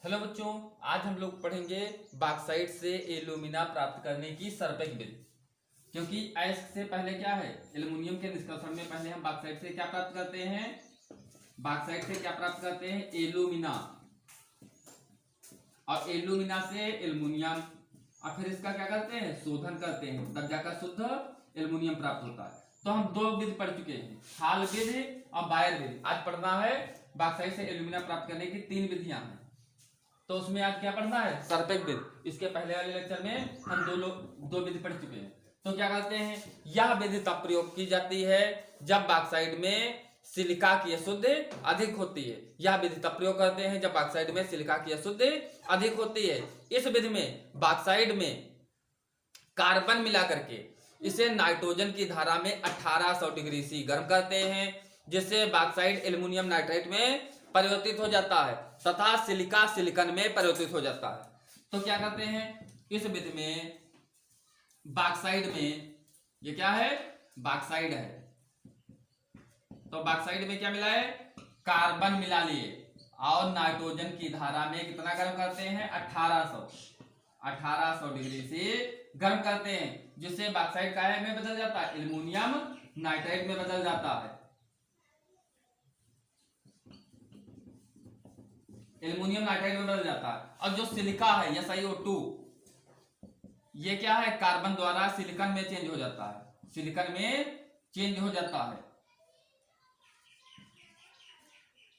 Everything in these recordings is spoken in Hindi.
हेलो बच्चों, आज हम लोग पढ़ेंगे बॉक्साइट से एल्यूमिना प्राप्त करने की सर्पेक विधि। क्योंकि ऐस से पहले क्या है, एल्युमिनियम के निष्कर्षण में पहले हम बॉक्साइट से क्या प्राप्त करते हैं, बॉक्साइट से क्या प्राप्त करते हैं, एल्यूमिना, और एल्यूमिना से एल्युमिनियम, और फिर इसका क्या करते हैं, शोधन करते हैं, तब जाकर शुद्ध एल्युमिनियम प्राप्त होता है। तो हम दो विधि पढ़ चुके हैं, हाल विधि और बायर विधि। आज पढ़ना है बॉक्साइट से एल्यूमिना प्राप्त करने की तीन विधियां हैं। तो उसमें आज क्या पढ़ना है, सर्पेक विधि। इसके पहले वाले लेक्चर में हम दो विधि पढ़ चुके हैं। तो क्या कहते हैं, यह विधि तब प्रयोग की जाती है जब बॉक्साइट में सिलिका की अशुद्धि अधिक होती है। यह विधि तब प्रयोग करते हैं जब बॉक्साइट में सिलिका की अशुद्धि अधिक होती है। इस विधि में बॉक्साइट में कार्बन मिला करके इसे नाइट्रोजन की धारा में 1800 डिग्री सी गर्म करते हैं, जिससे बॉक्साइट एल्युमिनियम नाइट्रेट में परिवर्तित हो जाता है तथा सिलिका सिलिकन में परिवर्तित हो जाता है। तो क्या करते हैं, इस विधि में बॉक्साइड में, ये क्या है, बॉक्साइड है, तो बॉक्साइड में क्या मिला है, कार्बन मिला लिए और नाइट्रोजन की धारा में कितना गर्म करते हैं, 1800 डिग्री से गर्म करते हैं, जिससे बॉक्साइड का में बदल जाता है, एल्युमिनियम नाइट्रेट में बदल जाता है। एल्युमिनियम नाइट्राइड में बदल जाता है। और जो सिलिका है SiO2, ये क्या है, कार्बन द्वारा सिलिकन में चेंज हो जाता है, सिलिकन में चेंज हो जाता है।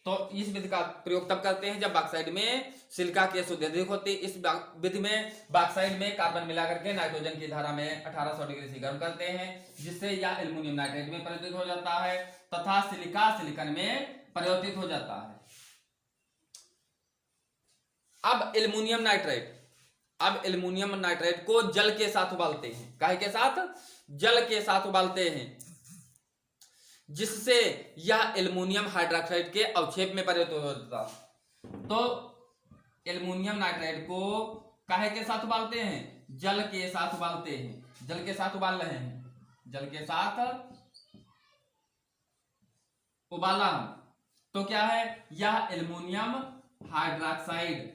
तो इस विधि का प्रयोग तब करते हैं जब बॉक्साइड में सिलिका की अशुद्धि अधिक होती है। इस विधि में बॉक्साइड में कार्बन मिलाकर के नाइट्रोजन की धारा में 1800 डिग्री से गर्म करते हैं, जिससे यह एल्युमिनियम नाइट्रेट में परिवर्तित हो जाता है तथा सिलिका सिलिकन में परिवर्तित हो जाता है। अब एल्युमिनियम नाइट्रेट को जल के साथ उबालते हैं। काहे के साथ, जल के साथ उबालते हैं, जिससे यह एल्युमिनियम हाइड्रोक्साइड के अवक्षेप में परिवर्तित हो जाता है। तो एल्युमिनियम नाइट्रेट को काहे के साथ उबालते हैं, जल के साथ उबालते हैं। जल के साथ उबाल रहे हैं, जल के साथ उबाला हम, तो क्या है, यह एल्युमिनियम हाइड्रोक्साइड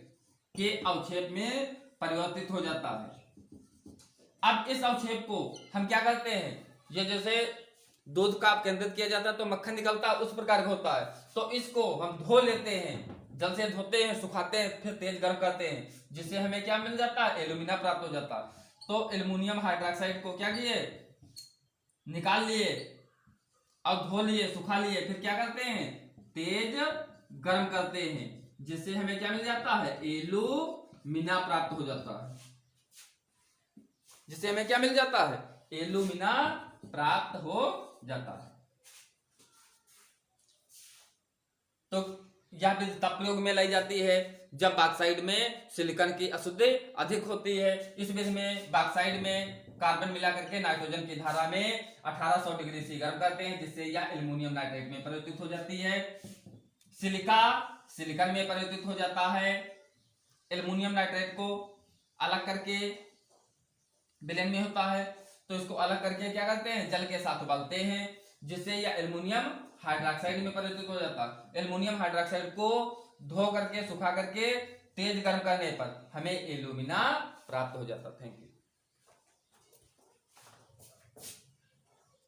के अवक्षेप में परिवर्तित हो जाता है। अब इस अवक्षेप को हम क्या करते हैं, ये जैसे दूध का केंद्रित किया जाता है तो मक्खन निकलता है, उस प्रकार का होता है। तो इसको हम धो लेते हैं, जल से धोते हैं, सुखाते हैं, फिर तेज गर्म करते हैं, जिससे हमें क्या मिल जाता है, एल्युमिना प्राप्त हो जाता है। तो एल्युमिनियम हाइड्रोक्साइड को क्या किए, निकाल लिए और धो लिए, सुखा लिए, फिर क्या करते हैं, तेज गर्म करते हैं, जिससे हमें क्या मिल जाता है, एल्युमिना प्राप्त हो जाता है। जिससे हमें क्या मिल जाता है, एल्युमिना प्राप्त हो जाता है। तो यह विधि तब प्रयोग में लाई जाती है जब बॉक्साइड में सिलिकॉन की अशुद्धि अधिक होती है। इस विधि में बॉक्साइड में कार्बन मिला करके नाइट्रोजन की धारा में 1800 डिग्री से गर्म करते हैं, जिससे यह एल्युमिनियम नाइट्रेट में परिवर्तित हो जाती है। सिलिका सिलिकॉन में परिवर्तित हो जाता है। एल्युमिनियम नाइट्रेट को अलग करके विलयन में होता है, तो इसको अलग करके क्या करते हैं, जल के साथ उबालते हैं, जिससे यह एल्युमिनियम हाइड्रोक्साइड में परिवर्तित हो जाता है। एल्युमिनियम हाइड्रोक्साइड को धो करके, सुखा करके, तेज गर्म करने पर हमें एल्युमिना प्राप्त हो जाता। Thank you.